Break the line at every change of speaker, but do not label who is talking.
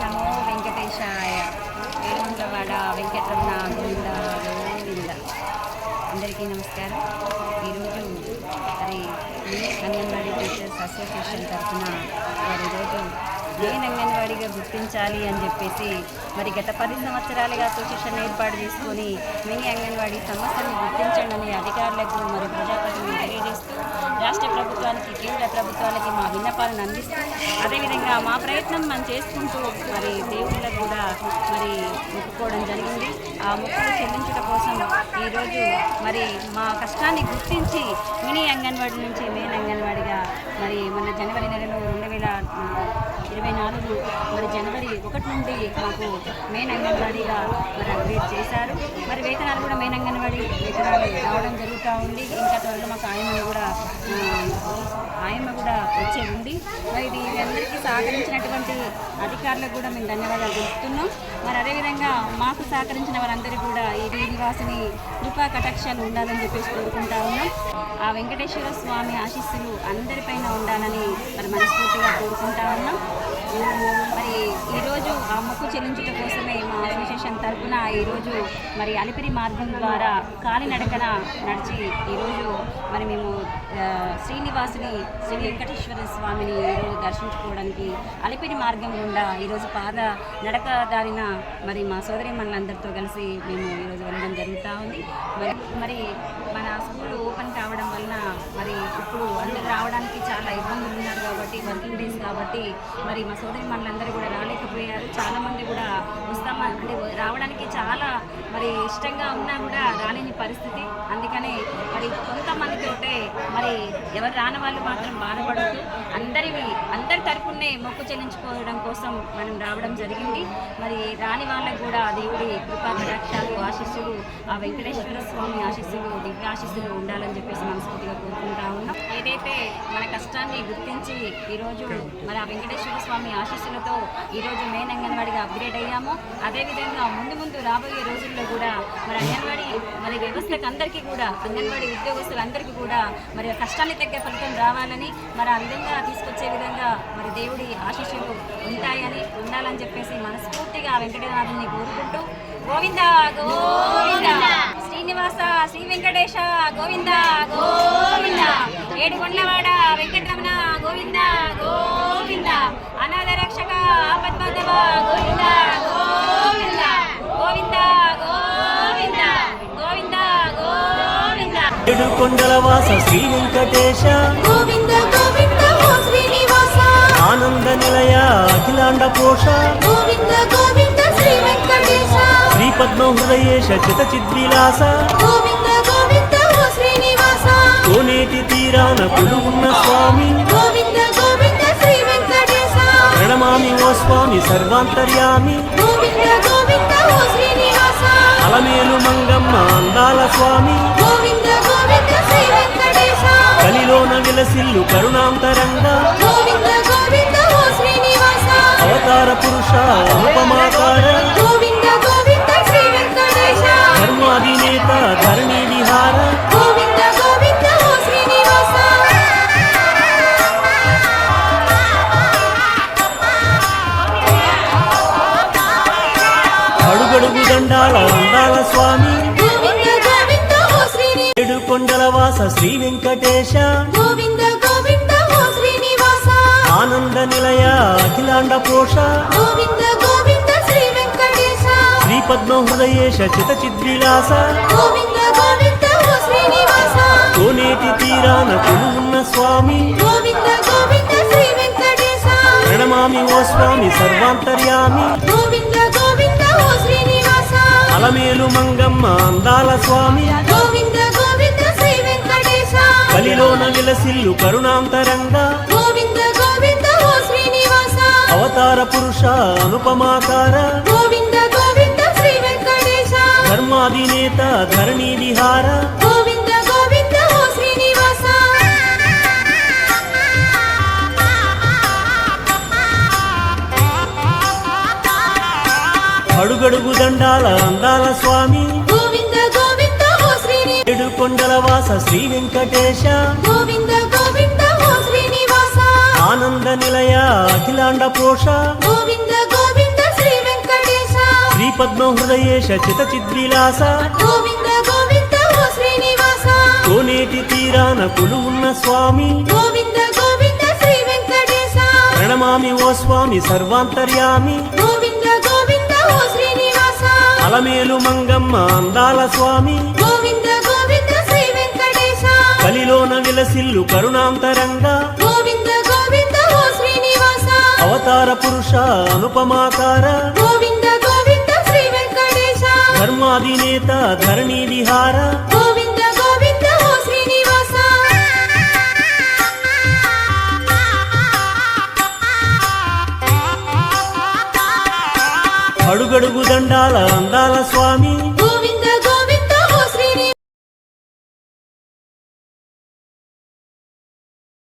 నమో వెంకటేశాయ. ఏడుగుండ్లవాడ వెంకటరమణ గోవింద గోవింద. అందరికీ నమస్కారం. ఈరోజు మరి అంగన్వాడీ టీచర్స్ అసోసియేషన్ తరఫున మరి ఈరోజు మెయిన్ అంగన్వాడీగా గుర్తించాలి అని చెప్పేసి మరి గత 10 సంవత్సరాలుగా అసోసియేషన్ ఏర్పాటు చేసుకొని మినీ అంగన్వాడీ సమస్యను గుర్తించండి అధికారులకు మరి ప్రజాప్రతినిధులు తెలియజేస్తూ రాష్ట్ర ప్రభుత్వానికి కేంద్ర ప్రభుత్వాలకి మా విన్నపాలను అందిస్తూ అదేవిధంగా మా ప్రయత్నం మనం చేసుకుంటూ మరి దేవుళ్ళకు కూడా మరి మొక్కుకోవడం జరిగింది. ఆ మొక్కులు చెల్లించడం కోసం ఈరోజు మరి మా కష్టాన్ని గుర్తించి మినీ అంగన్వాడీ నుంచి మెయిన్ అంగన్వాడీగా మరి మన జనవరి నెలలో 2024 మరి జనవరి 1 నుండి మాకు మెయిన్ అంగన్వాడీగా మరి అప్డేట్ చేశారు. మరి వేతనాలు కూడా మెయిన్ అంగన్వాడీ వేతనాలు రావడం జరుగుతూ ఉంది. ఇంకా త్వరలో మాకు ఆయమ్మ కూడా వచ్చే ఉంది. మరి వీరందరికీ సహకరించినటువంటి అధికారులకు కూడా మేము ధన్యవాదాలు తెలుపుతున్నాం. మరి అదేవిధంగా మాకు సహకరించిన వారందరూ కూడా ఈ నివాసిని కృపా కటాక్షాలు ఉండాలని చెప్పేసి కోరుకుంటా ఉన్నాం. ఆ వెంకటేశ్వర స్వామి ఆశీస్సులు అందరిపైన ఉండాలని మరి మనస్ఫూర్తిగా కోరుకుంటా ఉన్నాం. మరి ఈరోజు ఆ మొక్కు చెల్లించడం కోసమే మా అసోసియేషన్ తరఫున ఈరోజు మరి అలిపిరి మార్గం ద్వారా కాలినడకన నడిచి ఈరోజు మరి మేము శ్రీనివాసుని శ్రీ వెంకటేశ్వర స్వామిని ఈరోజు దర్శించుకోవడానికి అలిపిరి మార్గం గుండా ఈరోజు పాద నడక దారిన మరి మా సోదరి మనులందరితో కలిసి మేము ఈరోజు వెళ్ళడం జరుగుతూ ఉంది. మరి మన స్కూల్ ఓపెన్ కావడం వలన మరి ఇప్పుడు అందరూ రావడానికి చాలా ఇబ్బందులు ఉన్నారు కాబట్టి వర్కింగ్ డేస్ కాబట్టి మరి మా సోదరి మనులందరూ కూడా రాలేకపోయారు. చాలామంది కూడా అంటే రావడానికి చాలా మరి ఇష్టంగా ఉన్నా కూడా రాలేని పరిస్థితి. అందుకనే మరి కొంతమందితోటే మరి ఎవరు రాని వాళ్ళు మాత్రం బాధపడుతూ అందరి తరపునే మొక్కు చెల్లించుకోవడం కోసం మనం రావడం జరిగింది. మరి రాని వాళ్ళకు కూడా దేవుడి కృపా కటాక్షాలు ఆశీస్సులు ఆ వెంకటేశ్వర స్వామి ఆశీస్సులు దివ్యాశీస్సులు ఉండాలని చెప్పేసి మనస్ఫూర్తిగా కోరుకుంటా ఉన్నాం. ఏదైతే మన కష్టాన్ని గుర్తించి ఈరోజు మరి ఆ వెంకటేశ్వర స్వామి ఆశీస్సులతో ఈరోజు మెయిన్ అంగన్వాడీగా అప్గ్రేడ్ అయ్యాము. అదేవిధంగా ముందు రాబోయే రోజుల్లో కూడా మరి అంగన్వాడీ మరి వ్యవస్థకు అందరికీ కూడా అంగన్వాడీ ఉద్యోగస్తులందరికీ కూడా మరి కష్టాన్ని తగ్గ ఫలితం రావాలని మరి ఆ విధంగా తీసుకొచ్చే విధంగా మరి దేవుడి ఆశీస్సులు ఉండాలని చెప్పేసి మనస్ఫూర్తిగా వెంకటనాథుని కోరుకుంటూ గోవింద గోవింద శ్రీనివాస శ్రీ వెంకటేశ గోవింద గోవింద ఏడుగొండ్లవాడ వెంకటరమణ గోవింద గోవింద అనాథ రక్షక ఆపద్బాంధవ గోవింద గోవింద గోవింద గోవింద గోవింద గోవింద
ఏడుకొండల వాస శ్రీ వెంకటేశ
గోవింద గోవింద ఓ శ్రీనివాస
ఆనంద నిలయ అఖిలాండ పోష
గోవింద గోవింద శ్రీ వెంకటేశ
శ్రీ పద్మ హృదయేశ చిత చిద్విలాస
గోవింద గోవింద ఓ శ్రీనివాస
కోనేటి తీరాన కొలువున్న స్వామి
గోవింద గోవింద శ్రీ వెంకటేశ
ప్రణమామి ఓ స్వామి సర్వాంతర్యామి
గోవింద గోవింద ఓ శ్రీనివాస
అలమేలు మంగమ్మ అందాల స్వామి
గోవింద గోవింద శ్రీ వెంకటేశ
కలిలోన విలసిల్లు కరుణాంతరంగా
గోవింద గోవింద ఓ శ్రీనివాస
అవతార పురుష అనుపమాకార
గోవింద గోవింద శ్రీ వెంకటేశ
ధర్మాధినేత ధరణి విహార
గోవింద గోవింద ఓ శ్రీనివాస
అడుగడుగు దండాల అందాల స్వామి
గోవింద గోవింద ఓ శ్రీనివాస
ఏడుకొండల వాస శ్రీ వెంకటేశ
గోవింద గోవింద ఓ శ్రీనివాస
ఆనంద నిలయ అఖిలాండ పోష
గోవింద గోవింద శ్రీ వెంకటేశ
శ్రీ పద్మ హృదయేశ చిత చిద్విలాస
గోవింద గోవింద ఓ శ్రీనివాస
కోనేటి తీరాన కొలువున్న స్వామి
గోవింద గోవింద శ్రీ వెంకటేశ
ప్రణమామి ఓ స్వామి సర్వాంతర్యామి
గోవింద గోవింద ఓ శ్రీనివాస
అలమేలు మంగమ్మ అందాల స్వామి
గోవింద గోవింద శ్రీ వెంకటేశ
కలిలోన విలసిల్లు కరుణాంతరంగా
గోవింద గోవింద ఓ శ్రీనివాస
అవతార పురుష అనుపమాకార
గోవింద గోవింద శ్రీ వెంకటేశ
ధర్మాధినేత ధరణి విహార
గోవింద గోవింద ఓ శ్రీనివాస
అడుగడుగు దండాల అందాల స్వామి
గోవింద గోవింద ఓ శ్రీనివాస
ఏడుకొండల వాస శ్రీ వెంకటేశ
గోవింద గోవింద ఓ శ్రీనివాస
ఆనంద నిలయ అఖిలాండ పోష
గోవింద గోవింద
శ్రీపద్మ హృదయేశ చిత చిద్విలాస
గోవింద గోవింద ఓ శ్రీనివాస
కోనేటి తీరాన కొలువున్న స్వామి
గోవింద గోవింద శ్రీ వెంకటేశ
ప్రణమామి ఓ స్వామి సర్వాంతర్యామి
గోవింద గోవింద ఓ శ్రీనివాస
అలమేలు మంగమ్మ అందాల స్వామి
గోవింద గోవింద శ్రీ వెంకటేశ
కలిలోన విలసిల్లు కరుణాంతరంగా
గోవింద గోవింద ఓ శ్రీనివాస
అవతార పురుష అనుపమాకార
గోవింద గోవింద శ్రీ వెంకటేశ
ధర్మాధినేత ధరణి విహార
గోవింద గోవింద ఓ శ్రీనివాస
అడుగడుగు దండాల అందాల స్వామి
గోవింద